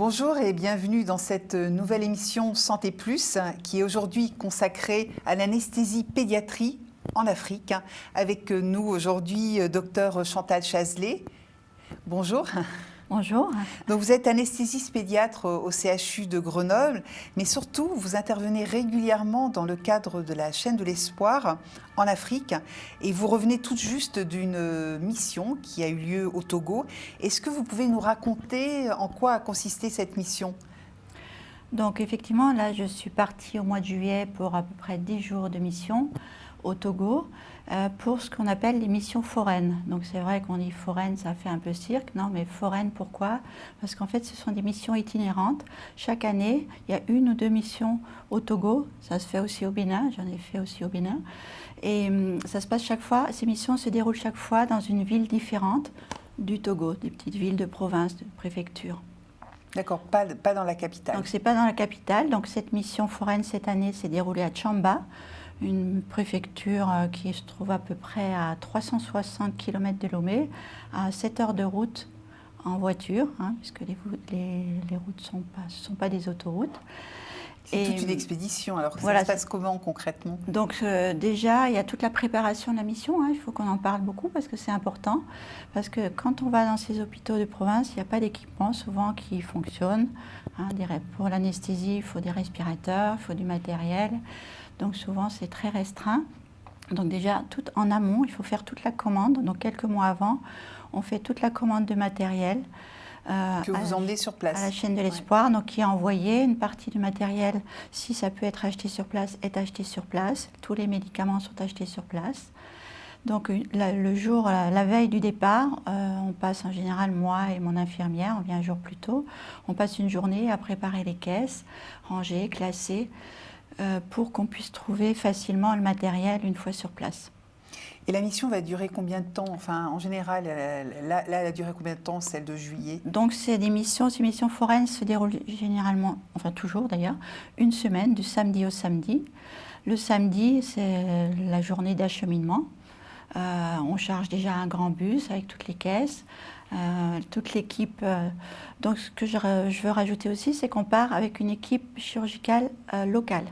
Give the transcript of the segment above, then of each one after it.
Bonjour et bienvenue dans cette nouvelle émission Santé Plus qui est aujourd'hui consacrée à l'anesthésie pédiatrie en Afrique. Avec nous aujourd'hui Dr Chantal Chazelet. Bonjour. Bonjour. Donc vous êtes anesthésiste pédiatre au CHU de Grenoble, mais surtout vous intervenez régulièrement dans le cadre de la chaîne de l'espoir en Afrique et vous revenez tout juste d'une mission qui a eu lieu au Togo. Est-ce que vous pouvez nous raconter en quoi a consisté cette mission ? Donc effectivement, là je suis partie au mois de juillet pour à peu près 10 jours de mission au Togo pour ce qu'on appelle les missions foraines. Donc c'est vrai qu'on dit foraine, ça fait un peu cirque, non mais foraine pourquoi ? Parce qu'en fait ce sont des missions itinérantes. Chaque année, il y a 1 ou 2 missions au Togo, ça se fait aussi au Bénin, j'en ai fait aussi au Bénin. Et ça se passe chaque fois, ces missions se déroulent chaque fois dans une ville différente du Togo, des petites villes de province, de préfecture. D'accord, pas dans la capitale. Donc c'est pas dans la capitale. Donc cette mission foraine cette année s'est déroulée à Tchamba, une préfecture qui se trouve à peu près à 360 km de Lomé, à 7 heures de route en voiture, puisque les routes ne sont pas des autoroutes. C'est toute une expédition. Alors voilà, ça se passe comment concrètement ? Donc déjà, il y a toute la préparation de la mission. Il faut qu'on en parle beaucoup parce que c'est important. Parce que quand on va dans ces hôpitaux de province, il n'y a pas d'équipement souvent qui fonctionne. Pour l'anesthésie, il faut des respirateurs, il faut du matériel. Donc souvent, c'est très restreint. Donc déjà, tout en amont, il faut faire toute la commande. Donc quelques mois avant, on fait toute la commande de matériel. Que vous emmenez sur place. À la chaîne de l'espoir, donc qui est envoyé. Une partie du matériel, si ça peut être acheté sur place, est acheté sur place. Tous les médicaments sont achetés sur place. Donc le jour, la veille du départ, on passe en général, moi et mon infirmière, on vient un jour plus tôt, on passe une journée à préparer les caisses, ranger, classer, pour qu'on puisse trouver facilement le matériel une fois sur place. Et la mission va durer combien de temps ? Enfin, en général, là, elle a duré combien de temps, celle de juillet ? Donc, ces missions foraines se déroulent généralement, enfin toujours d'ailleurs, une semaine, du samedi au samedi. Le samedi, c'est la journée d'acheminement. On charge déjà un grand bus avec toutes les caisses, toute l'équipe. Donc, ce que je veux rajouter aussi, c'est qu'on part avec une équipe chirurgicale locale.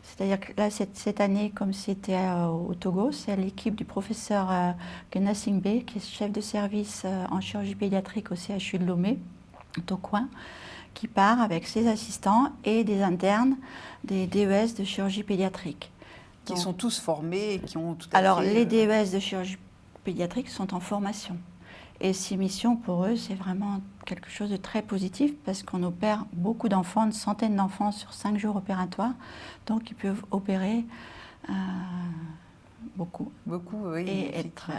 C'est-à-dire que là, cette année, comme c'était au Togo, c'est l'équipe du professeur Gnasingbe, qui est chef de service en chirurgie pédiatrique au CHU de Lomé, au Tocoin, qui part avec ses assistants et des internes des DES de chirurgie pédiatrique. Qui sont tous formés et qui ont tout à fait... Alors, les DES de chirurgie pédiatrique sont en formation. Et ces missions, pour eux, c'est vraiment quelque chose de très positif parce qu'on opère beaucoup d'enfants, une centaine d'enfants sur 5 jours opératoires. Donc, ils peuvent opérer beaucoup. Beaucoup, oui.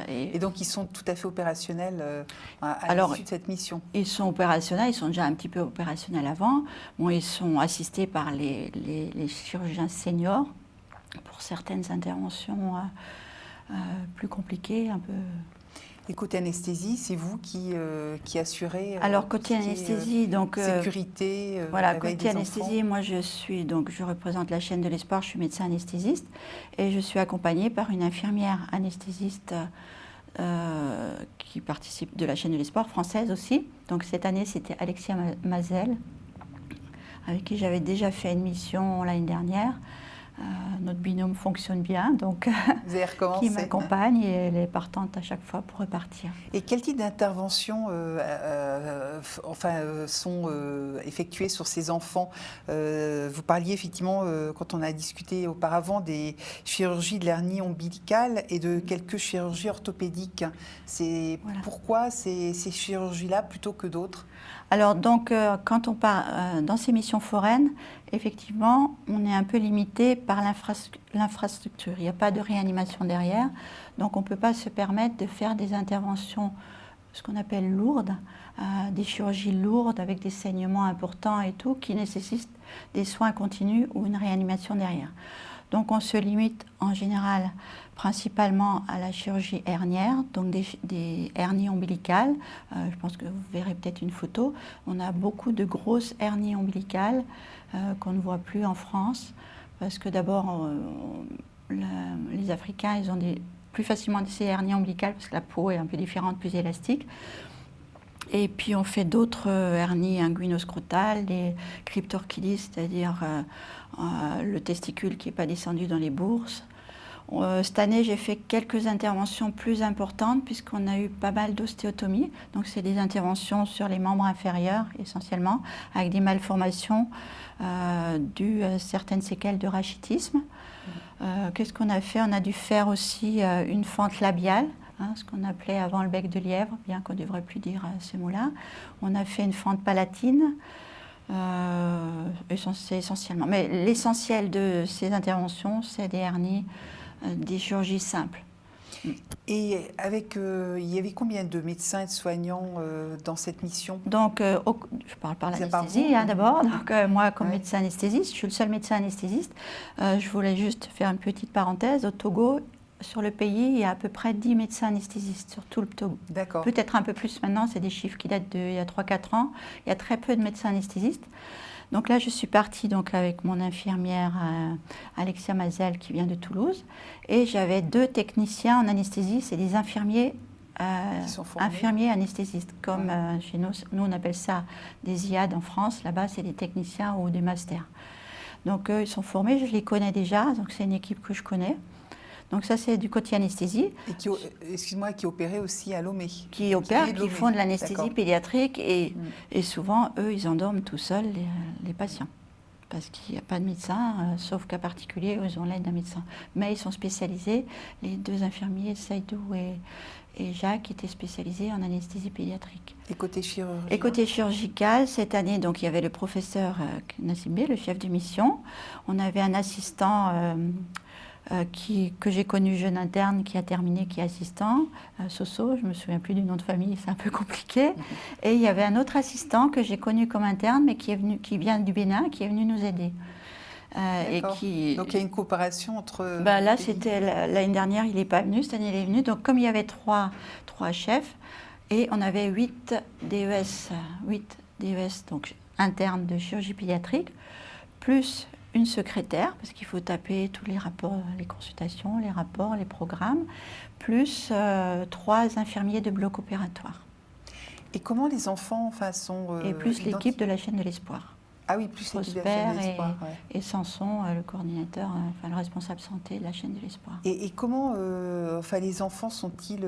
Et donc, ils sont tout à fait opérationnels à l'issue de cette mission. Ils sont opérationnels, ils sont déjà un petit peu opérationnels avant. Bon, ils sont assistés par les chirurgiens seniors pour certaines interventions plus compliquées, un peu... Et côté anesthésie, c'est vous qui assurez alors côté anesthésie, donc sécurité. Voilà, côté anesthésie, moi je représente la chaîne de l'espoir, je suis médecin anesthésiste et je suis accompagnée par une infirmière anesthésiste qui participe de la chaîne de l'espoir française aussi. Donc cette année, c'était Alexia Mazel, avec qui j'avais déjà fait une mission l'année dernière. Notre binôme fonctionne bien, donc vous avez recommencé. Qui m'accompagne et elle est partante à chaque fois pour repartir. Et quel type d'interventions sont effectuées sur ces enfants ? Vous parliez effectivement, quand on a discuté auparavant, des chirurgies de l'hernie ombilicale et de quelques chirurgies orthopédiques. Voilà. Pourquoi ces chirurgies-là plutôt que d'autres ? Alors donc, quand on part dans ces missions foraines, effectivement, on est un peu limité par l'infrastructure. Il n'y a pas de réanimation derrière, donc on ne peut pas se permettre de faire des interventions, ce qu'on appelle lourdes, des chirurgies lourdes avec des saignements importants et tout, qui nécessitent des soins continus ou une réanimation derrière. Donc on se limite en général principalement à la chirurgie hernière, donc des hernies ombilicales. Je pense que vous verrez peut-être une photo. On a beaucoup de grosses hernies ombilicales qu'on ne voit plus en France, parce que d'abord, les Africains, ils ont plus facilement ces hernies ombilicales, parce que la peau est un peu différente, plus élastique. Et puis on fait d'autres hernies inguinoscrotales, des cryptorchidis, c'est-à-dire le testicule qui n'est pas descendu dans les bourses. Cette année, j'ai fait quelques interventions plus importantes puisqu'on a eu pas mal d'ostéotomie. Donc, c'est des interventions sur les membres inférieurs essentiellement, avec des malformations dues à certaines séquelles de rachitisme. Qu'est-ce qu'on a fait? On a dû faire aussi une fente labiale, ce qu'on appelait avant le bec de lièvre, bien qu'on ne devrait plus dire ces mots-là. On a fait une fente palatine. C'est essentiellement. Mais l'essentiel de ces interventions, c'est des hernies, des chirurgies simples. Et il y avait combien de médecins et de soignants dans cette mission? Donc, je parle par l'anesthésie d'abord. Donc, moi, comme médecin anesthésiste, je suis le seul médecin anesthésiste. Je voulais juste faire une petite parenthèse. Au Togo, sur le pays, il y a à peu près 10 médecins anesthésistes sur tout le Togo. D'accord. Peut-être un peu plus maintenant, c'est des chiffres qui datent d'il y a 3-4 ans. Il y a très peu de médecins anesthésistes. Donc là, je suis partie donc, avec mon infirmière Alexia Mazel qui vient de Toulouse. Et j'avais 2 techniciens en anesthésie, c'est des infirmiers, infirmiers anesthésistes. Comme chez nous, on appelle ça des IAD en France. Là-bas, c'est des techniciens ou des masters. Donc eux, ils sont formés, je les connais déjà. Donc c'est une équipe que je connais. Donc ça, c'est du côté anesthésie. Et qui opérait aussi à Lomé. Qui opèrent, qui font de l'anesthésie pédiatrique. Et souvent, eux, ils endorment tout seuls les patients. Parce qu'il n'y a pas de médecin, sauf cas particulier, ils ont l'aide d'un médecin. Mais ils sont spécialisés. Les 2 infirmiers, Saïdou et Jacques, étaient spécialisés en anesthésie pédiatrique. Et côté chirurgical? Et côté chirurgical, cette année, donc, il y avait le professeur Nassim Bey, le chef de mission. On avait un assistant... que j'ai connu jeune interne, qui a terminé, qui est assistant, Soso, je ne me souviens plus du nom de famille, c'est un peu compliqué. Et il y avait un autre assistant que j'ai connu comme interne, mais qui vient du Bénin, qui est venu nous aider. Donc il y a une coopération entre... Là, c'était l'année dernière, il n'est pas venu, cette année il est venu. Donc comme il y avait trois chefs, et on avait 8 DES donc, internes de chirurgie pédiatrique, plus une secrétaire, parce qu'il faut taper tous les rapports, les consultations, les rapports, les programmes, plus 3 infirmiers de bloc opératoire. Et comment les enfants sont... et plus l'équipe de la chaîne de l'espoir. Ah oui, plus l'équipe de la chaîne de l'espoir. Et Sanson, le coordinateur, le responsable santé de la chaîne de l'espoir. Et comment les enfants sont-ils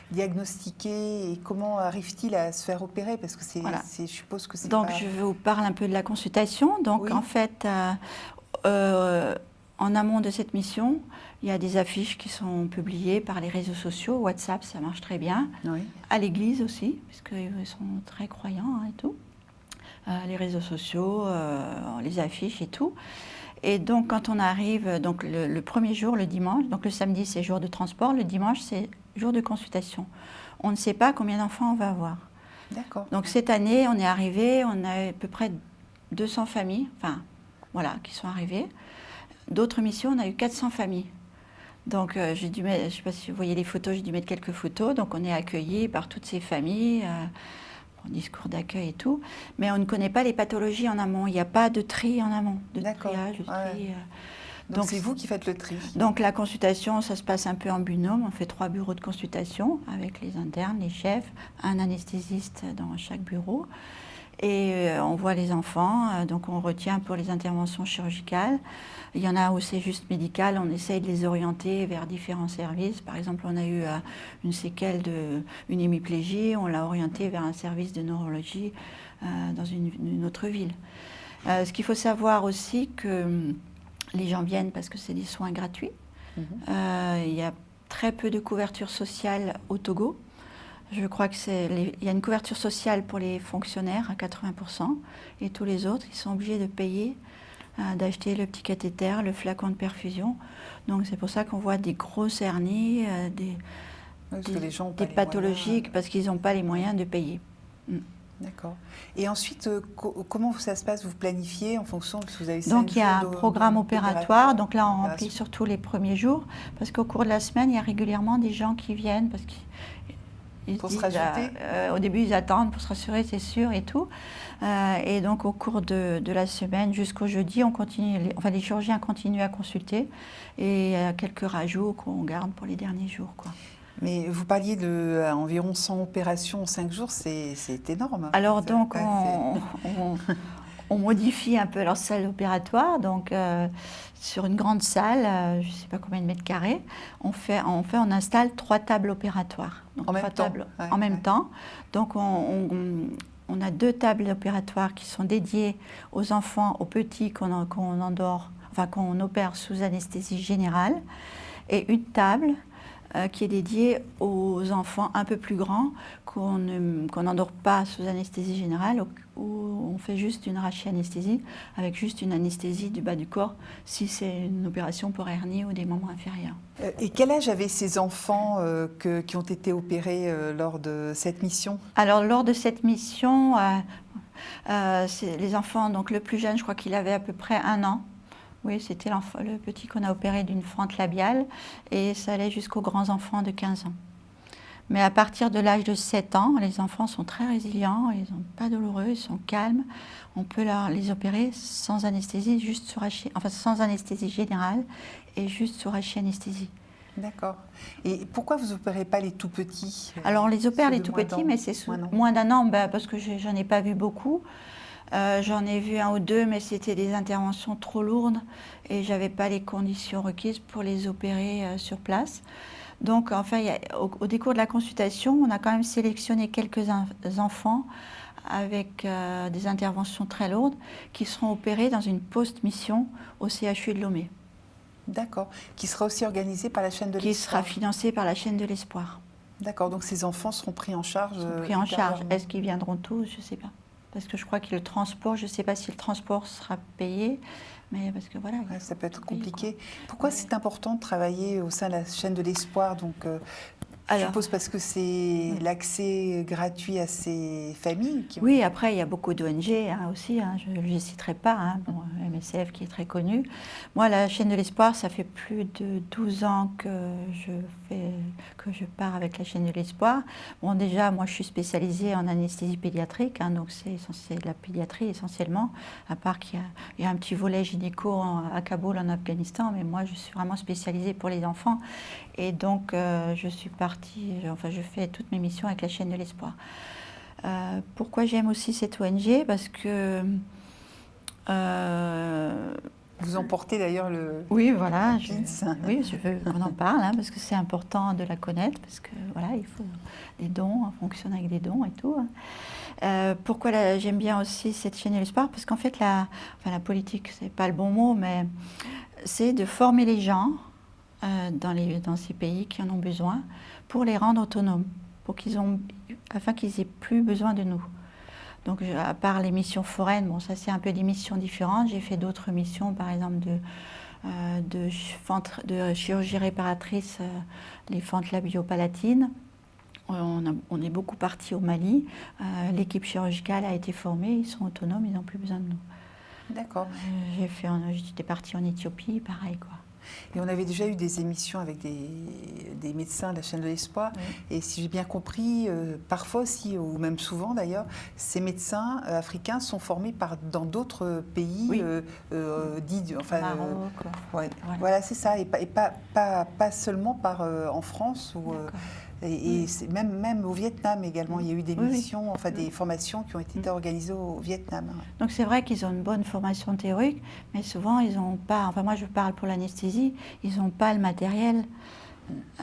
diagnostiqués et comment arrivent-ils à se faire opérer? Parce que je suppose que c'est Donc pas... je vous parle un peu de la consultation. Donc en fait, en amont de cette mission, il y a des affiches qui sont publiées par les réseaux sociaux. WhatsApp, ça marche très bien. Oui. À l'église aussi, puisqu'ils sont très croyants et tout. Les réseaux sociaux, les affiches et tout. Et donc, quand on arrive, donc le premier jour, le dimanche, donc le samedi, c'est jour de transport, le dimanche, c'est jour de consultation. On ne sait pas combien d'enfants on va avoir. D'accord. Donc, cette année, on est arrivé, on a à peu près 200 familles, qui sont arrivées. D'autres missions, on a eu 400 familles. Donc, j'ai dû mettre, je ne sais pas si vous voyez les photos, j'ai dû mettre quelques photos. Donc, on est accueillis par toutes ces familles. Discours d'accueil et tout, mais on ne connaît pas les pathologies en amont. Il n'y a pas de tri en amont, de triage, de tri. Donc c'est vous qui faites le tri. Donc la consultation, ça se passe un peu en binôme. On fait 3 bureaux de consultation avec les internes, les chefs, un anesthésiste dans chaque bureau. Et on voit les enfants, donc on retient pour les interventions chirurgicales. Il y en a où c'est juste médical, on essaye de les orienter vers différents services. Par exemple, on a eu une séquelle d'une hémiplégie, on l'a orienté vers un service de neurologie dans une autre ville. Ce qu'il faut savoir aussi, que les gens viennent parce que c'est des soins gratuits. Il y a très peu de couverture sociale au Togo. Je crois qu'il y a une couverture sociale pour les fonctionnaires à 80%, et tous les autres, ils sont obligés de payer, d'acheter le petit cathéter, le flacon de perfusion. Donc c'est pour ça qu'on voit des grosses hernies, des pathologies, parce qu'ils n'ont pas les moyens de payer. D'accord. Et ensuite, comment ça se passe? Vous planifiez en fonction de ce que vous avez? Donc il y a un programme opératoire. Donc là, on remplit surtout les premiers jours, parce qu'au cours de la semaine, il y a régulièrement des gens qui viennent, parce qu'ils pour se rajouter. Au début, ils attendent pour se rassurer, c'est sûr, et tout. Et donc, au cours de la semaine jusqu'au jeudi, on continue, les chirurgiens continuent à consulter, et il y a quelques rajouts qu'on garde pour les derniers jours, quoi. Mais vous parliez d'environ 100 opérations en 5 jours, c'est énorme. Alors donc, Ouais, on modifie un peu leur salle opératoire. Donc, sur une grande salle, je ne sais pas combien de mètres carrés, on installe 3 tables opératoires. Donc, en même 3 temps. tables Ouais, en même temps. Donc, on a 2 tables opératoires qui sont dédiées aux enfants, aux petits qu'on endort, enfin qu'on opère sous anesthésie générale, et une table qui est dédiée aux enfants un peu plus grands qu'on n'endort pas sous anesthésie générale, où on fait juste une rachianesthésie avec juste une anesthésie du bas du corps si c'est une opération pour hernie ou des membres inférieurs. Et quel âge avaient ces enfants qui ont été opérés lors de cette mission? Alors lors de cette mission, les enfants, donc le plus jeune, je crois qu'il avait à peu près 1 an. Oui, c'était le petit qu'on a opéré d'une fente labiale et ça allait jusqu'aux grands enfants de 15 ans. Mais à partir de l'âge de 7 ans, les enfants sont très résilients, ils sont pas douloureux, ils sont calmes. On peut les opérer sans anesthésie, sans anesthésie générale et juste sous rachianesthésie. D'accord. Et pourquoi vous opérez pas les tout petits? Alors on les opère ceux les de tout moins petits, d'un- mais c'est sous moins d'un an. moins d'1 an, parce que j'en ai pas vu beaucoup. J'en ai vu 1 ou 2, mais c'était des interventions trop lourdes et j'avais pas les conditions requises pour les opérer sur place. Donc, enfin, au décours de la consultation, on a quand même sélectionné quelques enfants avec des interventions très lourdes qui seront opérés dans une post-mission au CHU de Lomé. D'accord. Qui sera aussi organisé par la chaîne de l'Espoir. Qui sera financée par la chaîne de l'Espoir. D'accord. Donc ces enfants seront pris en charge. Ultérieurement. Est-ce qu'ils viendront tous? Je ne sais pas. Parce que je crois que le transport, je ne sais pas si le transport sera payé, mais parce que voilà. Ouais, ça peut être compliqué. Pourquoi c'est important de travailler au sein de la chaîne de l'Espoir? Donc, je suppose parce que c'est l'accès gratuit à ces familles. Oui, après, il y a beaucoup d'ONG aussi, je ne les citerai pas, MSF qui est très connu. Moi, la chaîne de l'Espoir, ça fait plus de 12 ans que je pars avec la chaîne de l'Espoir. Bon, déjà, moi, je suis spécialisée en anesthésie pédiatrique, donc c'est de la pédiatrie essentiellement, à part qu'il y a un petit volet gynéco à Kaboul, en Afghanistan, mais moi, je suis vraiment spécialisée pour les enfants. Et donc, je suis partie, je fais toutes mes missions avec la chaîne de l'Espoir. Pourquoi j'aime aussi cette ONG? Parce que... vous emportez d'ailleurs le... Oui, voilà. Oui, je veux qu'on en parle, parce que c'est important de la connaître, parce que voilà, il faut des dons, on fonctionne avec des dons et tout. Pourquoi j'aime bien aussi cette chaîne de l'Espoir? Parce qu'en fait, la politique, c'est pas le bon mot, mais c'est de former les gens dans ces pays qui en ont besoin pour les rendre autonomes, afin qu'ils n'aient plus besoin de nous. Donc, à part les missions foraines, bon, ça c'est un peu des missions différentes. J'ai fait d'autres missions, par exemple de chirurgie réparatrice, les fentes labiopalatines. On est beaucoup parti au Mali. L'équipe chirurgicale a été formée, ils sont autonomes, ils n'ont plus besoin de nous. D'accord. J'étais partie en Éthiopie, pareil quoi. Et on avait déjà eu des émissions avec des médecins de la chaîne de l'Espoir. Oui. Et si j'ai bien compris, parfois aussi, ou même souvent d'ailleurs, ces médecins africains sont formés dans d'autres pays, oui. dits... Maroc. Voilà, c'est ça. Et pas seulement en France ou... Et même au Vietnam également, il y a eu des missions, des formations qui ont été organisées au Vietnam. Donc c'est vrai qu'ils ont une bonne formation théorique, mais souvent ils n'ont pas, moi je parle pour l'anesthésie, ils n'ont pas le matériel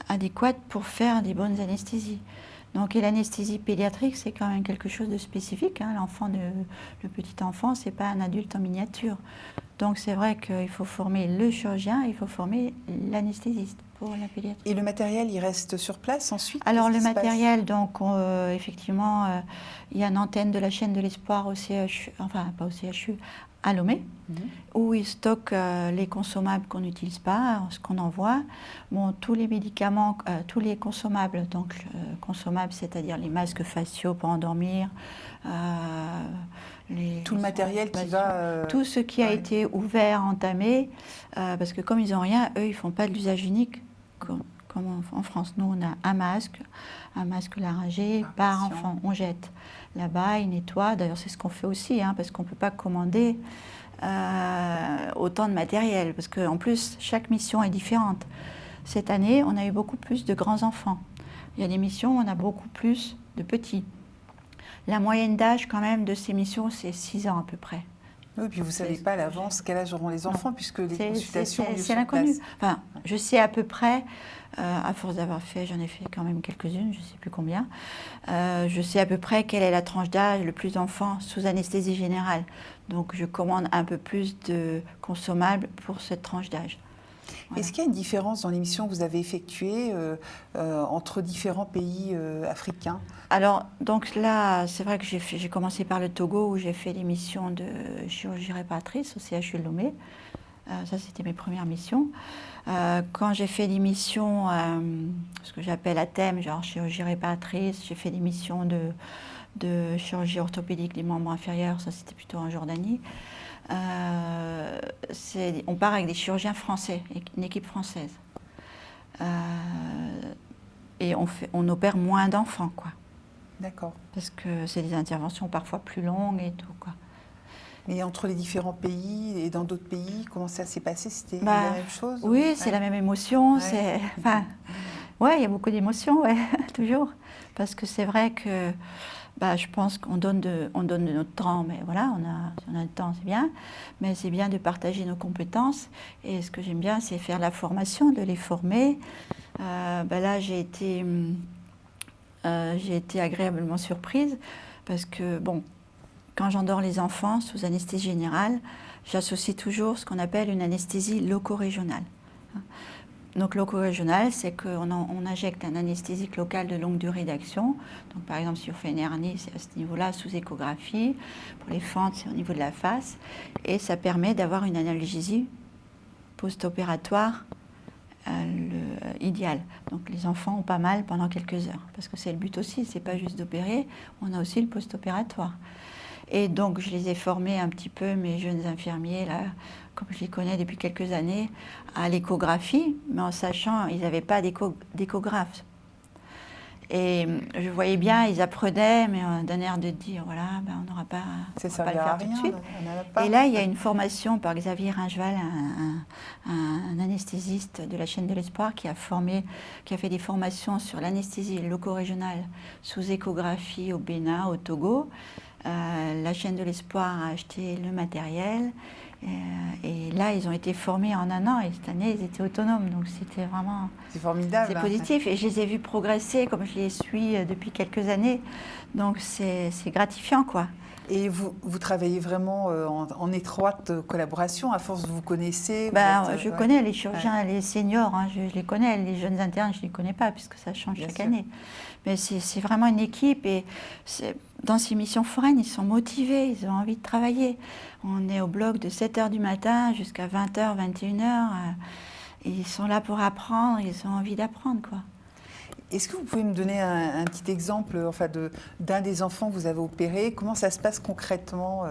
adéquat pour faire des bonnes anesthésies. Donc, et l'anesthésie pédiatrique, c'est quand même quelque chose de spécifique. Le petit enfant, c'est pas un adulte en miniature. Donc, c'est vrai qu'il faut former le chirurgien, il faut former l'anesthésiste pour la pédiatrie. Et le matériel, il reste sur place ensuite? Alors, le matériel, donc, effectivement, il y a une antenne de la chaîne de l'Espoir au CHU, enfin, pas au CHU, à Lomé, où ils stockent les consommables qu'on n'utilise pas, ce qu'on envoie. Bon, tous les médicaments, tous les consommables, donc consommables, c'est-à-dire les masques faciaux pour endormir, tout le matériel qui va... tout ce qui a été ouvert, entamé, parce que comme ils n'ont rien, eux, ils ne font pas de l'usage unique, comme en France. Nous, on a un masque laryngé par enfant, on jette. Là-bas, ils nettoient. D'ailleurs, c'est ce qu'on fait aussi, parce qu'on ne peut pas commander autant de matériel, parce qu'en plus, chaque mission est différente. Cette année, on a eu beaucoup plus de grands enfants. Il y a des missions où on a beaucoup plus de petits. La moyenne d'âge quand même de ces missions, c'est 6 ans à peu près. Oui, puis vous ne savez pas à l'avance quel âge auront les enfants, puisque les consultations ont lieu c'est sur l'inconnu. place. Enfin, je sais à peu près, à force d'avoir fait, j'en ai fait quand même quelques-unes, je ne sais plus combien, je sais à peu près quelle est la tranche d'âge le plus d'enfants sous anesthésie générale. Donc je commande un peu plus de consommables pour cette tranche d'âge. Voilà. Est-ce qu'il y a une différence dans les missions que vous avez effectuées entre différents pays africains? Alors, donc là, c'est vrai que j'ai commencé par le Togo où j'ai fait des missions de chirurgie réparatrice au CHU de Lomé. Ça, c'était mes premières missions. Quand j'ai fait des missions, ce que j'appelle à thème, genre chirurgie réparatrice, j'ai fait des missions de chirurgie orthopédique des membres inférieurs, ça c'était plutôt en Jordanie. On part avec des chirurgiens français, une équipe française. Et on opère moins d'enfants, quoi. D'accord. Parce que c'est des interventions parfois plus longues et tout, quoi. Mais entre les différents pays et dans d'autres pays, comment ça s'est passé? C'était la même chose? Oui, c'est la même émotion. Ouais. Il y a beaucoup d'émotions, ouais, toujours. Parce que c'est vrai que je pense qu'on donne de notre temps, mais voilà, si on a le temps, c'est bien. Mais c'est bien de partager nos compétences. Et ce que j'aime bien, c'est faire la formation, de les former. Là, j'ai été agréablement surprise parce que, quand j'endors les enfants sous anesthésie générale, j'associe toujours ce qu'on appelle une anesthésie loco-régionale. Donc loco-régionale, c'est qu'on injecte un anesthésique local de longue durée d'action. Donc par exemple, si on fait une hernie, c'est à ce niveau-là, sous échographie. Pour les fentes, c'est au niveau de la face. Et ça permet d'avoir une analgésie post-opératoire idéale. Donc les enfants ont pas mal pendant quelques heures. Parce que c'est le but aussi, c'est pas juste d'opérer, on a aussi le post-opératoire. Et donc, je les ai formés un petit peu, mes jeunes infirmiers, là, comme je les connais depuis quelques années, à l'échographie, mais en sachant qu'ils n'avaient pas d'échographe. Et je voyais bien, ils apprenaient, mais d'un air de dire, voilà, on n'aura pas, on va pas le faire tout de suite. Et là, il y a une formation par Xavier Ringeval, un anesthésiste de la chaîne de l'Espoir, qui a fait des formations sur l'anesthésie loco-régionale sous échographie au Bénin, au Togo. La chaîne de l'Espoir a acheté le matériel et là ils ont été formés en 1 an et cette année ils étaient autonomes, donc c'était vraiment, c'est formidable, c'est positif. Et je les ai vus progresser comme je les suis depuis quelques années, donc c'est gratifiant, quoi. Et vous travaillez vraiment en étroite collaboration, à force vous connaissez? Je connais les chirurgiens, les seniors, je les connais, les jeunes internes je ne les connais pas puisque ça change chaque année. Mais c'est vraiment une équipe et dans ces missions foraines, ils sont motivés, ils ont envie de travailler. On est au bloc de 7h du matin jusqu'à 20h, 21h. Et ils sont là pour apprendre, ils ont envie d'apprendre, quoi. Est-ce que vous pouvez me donner un petit exemple d'un des enfants que vous avez opéré? Comment ça se passe concrètement?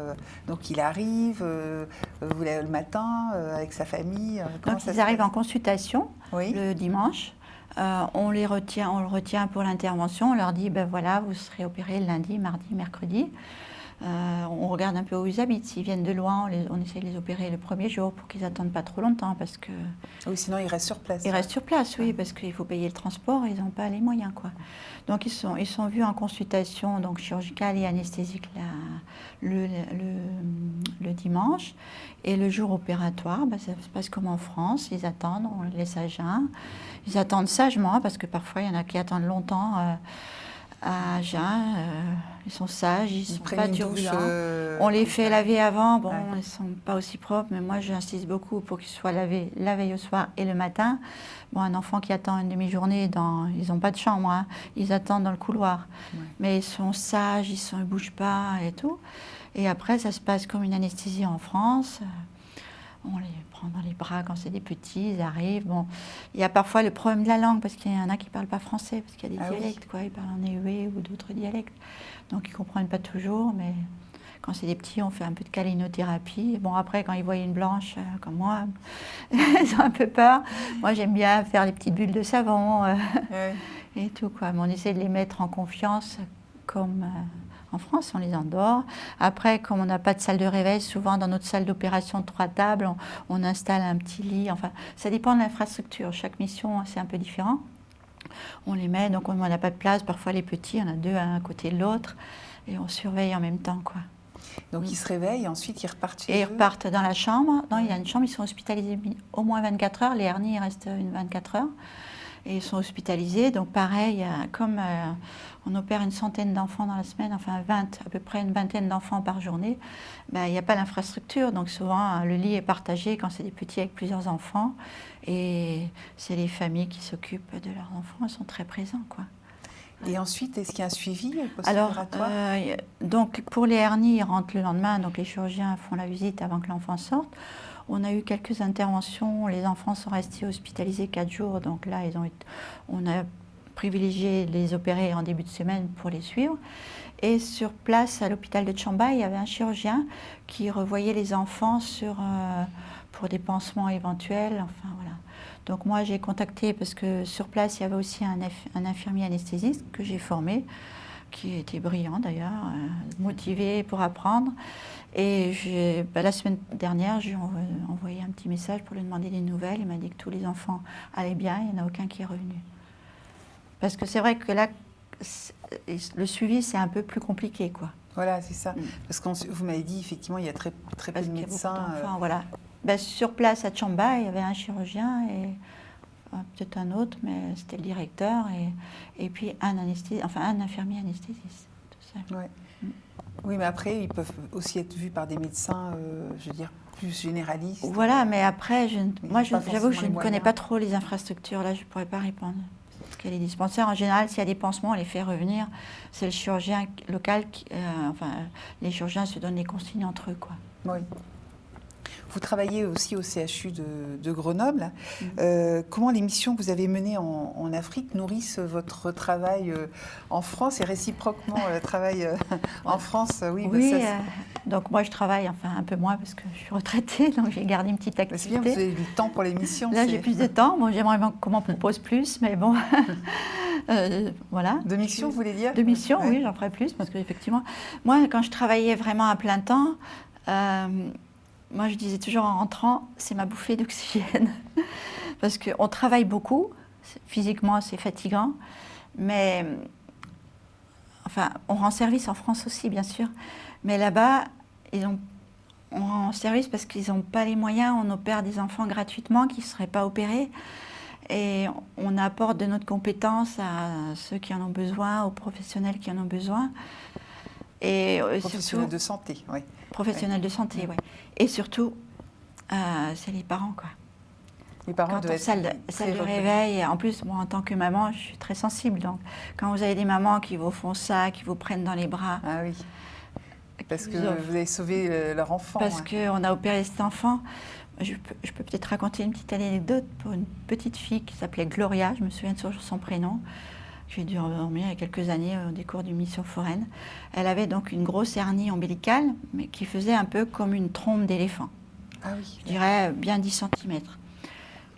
Donc il arrive le matin avec sa famille. Donc ils arrivent en consultation le dimanche. On le retient pour l'intervention. On leur dit, voilà, vous serez opérés le lundi, mardi, mercredi. On regarde un peu où ils habitent. S'ils viennent de loin, on essaie de les opérer le premier jour pour qu'ils n'attendent pas trop longtemps. Parce que oui, sinon ils restent sur place. Ils restent sur place, oui, parce qu'il faut payer le transport et ils n'ont pas les moyens, quoi. Donc ils sont vus en consultation donc chirurgicale et anesthésique le dimanche. Et le jour opératoire, ça se passe comme en France. Ils attendent, on les laisse à jeun. Ils attendent sagement, parce que parfois il y en a qui attendent longtemps à jeun. Ils sont sages, ils ne sont pas turbulents. On les fait laver avant. Ils ne sont pas aussi propres, mais moi j'insiste beaucoup pour qu'ils soient lavés la veille au soir et le matin. Un enfant qui attend une demi-journée, ils n'ont pas de chambre, ils attendent dans le couloir. Ouais. Mais ils sont sages, ils ne bougent pas et tout. Et après, ça se passe comme une anesthésie en France. On les prend dans les bras quand c'est des petits, ils arrivent. Il y a parfois le problème de la langue, parce qu'il y en a qui ne parlent pas français, parce qu'il y a des dialectes, quoi. Ils parlent en éhué ou d'autres dialectes. Donc ils ne comprennent pas toujours, mais quand c'est des petits, on fait un peu de calinothérapie. Après, quand ils voient une blanche comme moi, ils ont un peu peur. Moi, j'aime bien faire les petites bulles de savon et tout, quoi. Mais on essaie de les mettre en confiance, comme en France, on les endort. Après, comme on n'a pas de salle de réveil, souvent dans notre salle d'opération de 3 tables, on installe un petit lit. Enfin, ça dépend de l'infrastructure. Chaque mission, c'est un peu différent. On les met, donc on n'a pas de place. Parfois les petits, on a 2 à un côté de l'autre et on surveille en même temps, quoi. Donc ils se réveillent et ensuite ils repartent chez eux. Et ils repartent dans la chambre. Non, il y a une chambre, ils sont hospitalisés au moins 24 heures. Les hernies, ils restent 24 heures. Et ils sont hospitalisés. Donc pareil, comme on opère une centaine d'enfants dans la semaine, enfin 20, à peu près une vingtaine d'enfants par journée, il n'y a pas l'infrastructure. Donc souvent, le lit est partagé quand c'est des petits avec plusieurs enfants. Et c'est les familles qui s'occupent de leurs enfants. Ils sont très présents, quoi. Et ensuite, est-ce qu'il y a un suivi Alors, post-opératoire? donc pour les hernies, ils rentrent le lendemain, donc les chirurgiens font la visite avant que l'enfant sorte. On a eu quelques interventions, les enfants sont restés hospitalisés 4 jours, donc là, on a privilégié de les opérer en début de semaine pour les suivre. Et sur place, à l'hôpital de Tchamba, il y avait un chirurgien qui revoyait les enfants pour des pansements éventuels, enfin voilà. Donc moi, j'ai contacté, parce que sur place, il y avait aussi un infirmier anesthésiste que j'ai formé, qui était brillant d'ailleurs, motivé pour apprendre. Et la semaine dernière, j'ai envoyé un petit message pour lui demander des nouvelles. Il m'a dit que tous les enfants allaient bien, il n'y en a aucun qui est revenu. Parce que c'est vrai que là, le suivi, c'est un peu plus compliqué, quoi. Voilà, c'est ça. Parce que vous m'avez dit, effectivement, il y a très peu de médecins. Voilà. Sur place à Tchamba, il y avait un chirurgien et peut-être un autre, mais c'était le directeur et puis un infirmier anesthésiste. Tout ça. Ouais. Oui, mais après, ils peuvent aussi être vus par des médecins, je veux dire, plus généralistes. Voilà, mais après, j'avoue que je ne connais pas trop. trop les infrastructures. Là, je ne pourrais pas répondre. Parce que les dispensaires, en général, s'il y a des pansements, on les fait revenir. C'est le chirurgien local, les chirurgiens se donnent les consignes entre eux, quoi. Oui. Vous travaillez aussi au CHU de Grenoble. Comment les missions que vous avez menées en Afrique nourrissent votre travail en France et réciproquement le travail en France? Oui, donc moi je travaille un peu moins parce que je suis retraitée, donc j'ai gardé une petite activité. C'est bien, vous avez du temps pour les missions. Là j'ai plus de temps, bon, j'aimerais qu'on m'en propose plus, mais bon, voilà. De missions, vous voulez dire? De missions, oui, j'en ferai plus, parce qu'effectivement, moi quand je travaillais vraiment à plein temps, moi, je disais toujours en rentrant, c'est ma bouffée d'oxygène. Parce qu'on travaille beaucoup, physiquement, c'est fatigant, mais on rend service en France aussi, bien sûr. Mais là-bas, on rend service parce qu'ils n'ont pas les moyens, on opère des enfants gratuitement qui ne seraient pas opérés. Et on apporte de notre compétence à ceux qui en ont besoin, aux professionnels qui en ont besoin. Et professionnels de santé, oui. Professionnels de santé, oui. Et surtout, c'est les parents, quoi. Les parents doivent être ça le réveille. En plus, moi, en tant que maman, je suis très sensible. Donc, quand vous avez des mamans qui vous font ça, qui vous prennent dans les bras... Ah oui, parce que vous avez sauvé leur enfant. Parce qu'on a opéré cet enfant. Je peux peut-être raconter une petite anecdote pour une petite fille qui s'appelait Gloria, je me souviens toujours son prénom. J'ai dû dormir il y a quelques années au cours d'une mission foraine. Elle avait donc une grosse hernie ombilicale, mais qui faisait un peu comme une trompe d'éléphant. Ah oui. Je dirais bien 10 cm.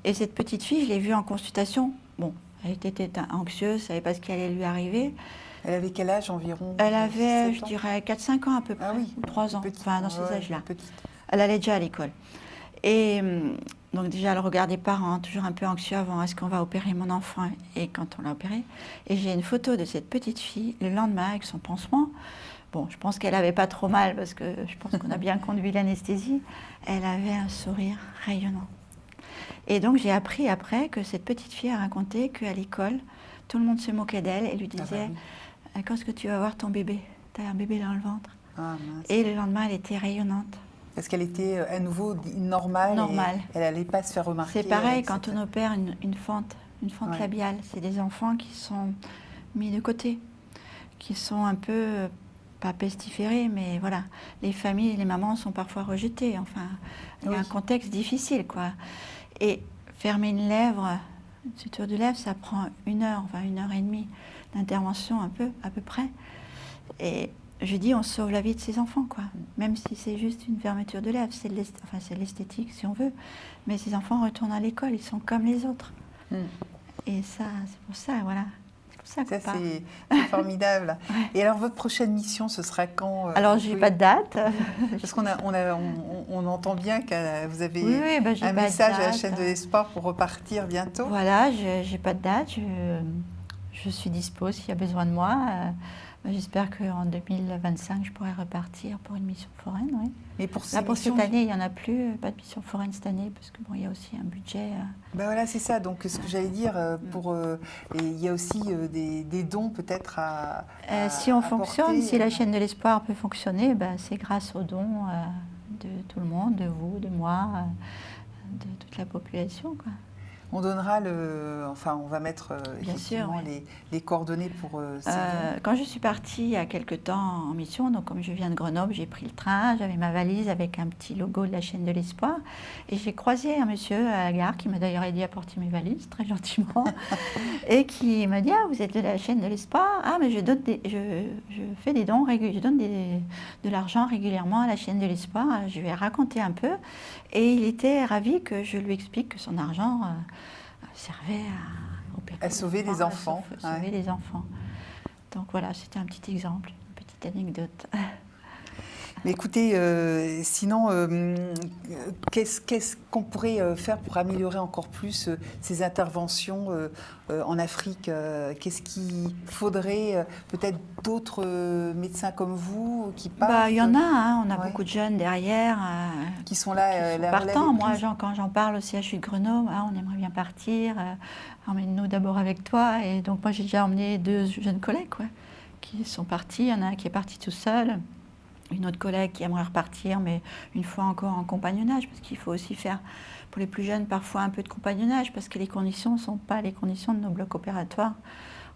Et cette petite fille, je l'ai vue en consultation. Bon, elle était anxieuse, elle ne savait pas ce qui allait lui arriver. Elle avait quel âge environ? Elle avait, je dirais, 4-5 ans à peu près, ah oui, 3 ans, petite, dans ces âges-là. Petite. Elle allait déjà à l'école. Et donc déjà, le regard des parents, toujours un peu anxieux avant, est-ce qu'on va opérer mon enfant? Et quand on l'a opéré, et j'ai une photo de cette petite fille le lendemain avec son pansement. Bon, je pense qu'elle n'avait pas trop mal parce que je pense qu'on a bien conduit l'anesthésie. Elle avait un sourire rayonnant. Et donc j'ai appris après que cette petite fille a raconté qu'à l'école, tout le monde se moquait d'elle et lui disait quand est-ce que tu vas voir ton bébé? Tu as un bébé dans le ventre. Ah, mince. Et le lendemain, elle était rayonnante. Parce qu'elle était à nouveau normale. Elle n'allait pas se faire remarquer. C'est pareil quand on opère une fente labiale. C'est des enfants qui sont mis de côté, qui sont un peu, pas pestiférés, mais voilà. Les familles, les mamans sont parfois rejetées. Enfin, il y a un contexte difficile, quoi. Et fermer une lèvre, une suture de lèvre, ça prend 1 heure, 1h30 d'intervention à peu près. Et je dis, on sauve la vie de ces enfants, quoi. Même si c'est juste une fermeture de lèvres, c'est l'esthétique, si on veut. Mais ces enfants retournent à l'école, ils sont comme les autres. Et ça, c'est pour ça, voilà. C'est pour ça Ça, part. c'est formidable. Et alors, votre prochaine mission, ce sera quand Alors, j'ai pas de date. Parce qu'on entend bien que vous avez Oui, ben, j'ai un pas de message à la date. chaîne de l'espoir pour repartir bientôt. Voilà, j'ai pas de date. Je suis dispo s'il y a besoin de moi. J'espère qu'en 2025, je pourrai repartir pour une mission foraine. Oui. Mais pour Là, pour missions, cette année, il n'y en a plus, pas de mission foraine cette année, parce que bon, il y a aussi un budget. Ben voilà, c'est ça. Donc, ce que j'allais dire, et il y a aussi des dons peut-être à Si on apporter. fonctionne, si la chaîne de l'espoir peut fonctionner, ben, c'est grâce aux dons de tout le monde, de vous, de moi, de toute la population, quoi. On donnera on va mettre Bien effectivement sûr, oui. les coordonnées pour ces dons. Quand je suis partie il y a quelque temps en mission, donc comme je viens de Grenoble, j'ai pris le train, j'avais ma valise avec un petit logo de la chaîne de l'espoir, et j'ai croisé un monsieur à la gare qui m'a d'ailleurs aidé à porter mes valises très gentiment, et qui m'a dit: ah, vous êtes de la chaîne de l'espoir? Ah, mais je fais des dons je donne de l'argent régulièrement à la chaîne de l'espoir. Je lui ai raconté un peu, et il était ravi que je lui explique que son argent servait à sauver les enfants. À sauver les enfants. Donc voilà, c'était un petit exemple, une petite anecdote. Mais écoutez, sinon, qu'est-ce qu'on pourrait faire pour améliorer encore plus ces interventions en Afrique? Qu'est-ce qu'il faudrait peut-être d'autres médecins comme vous qui partent? Il y en a, hein, on a beaucoup de jeunes derrière. Qui sont là, qui sont partants. Moi, quand j'en parle au CHU de Grenoble, on aimerait bien partir, emmène-nous d'abord avec toi. Et donc moi, j'ai déjà emmené 2 jeunes collègues qui sont partis. Il y en a un qui est parti tout seul. Une autre collègue qui aimerait repartir, mais une fois encore en compagnonnage, parce qu'il faut aussi faire, pour les plus jeunes, parfois un peu de compagnonnage, parce que les conditions ne sont pas les conditions de nos blocs opératoires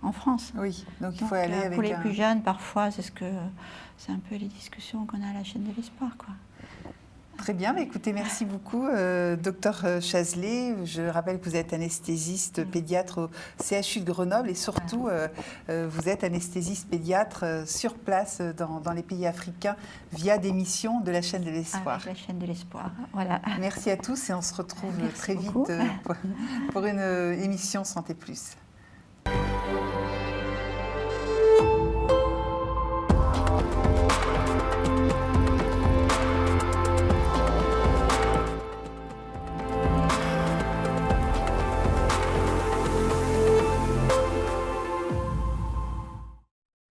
en France. Oui, donc il faut aller avec pour les plus jeunes, parfois, c'est un peu les discussions qu'on a à la chaîne de l'espoir, quoi. Très bien, mais écoutez, merci beaucoup, docteur Chazelet. Je rappelle que vous êtes anesthésiste pédiatre au CHU de Grenoble et surtout, vous êtes anesthésiste pédiatre sur place dans les pays africains via des missions de la chaîne de l'espoir. Avec la chaîne de l'espoir, voilà. Merci à tous et on se retrouve très vite pour une émission Santé Plus.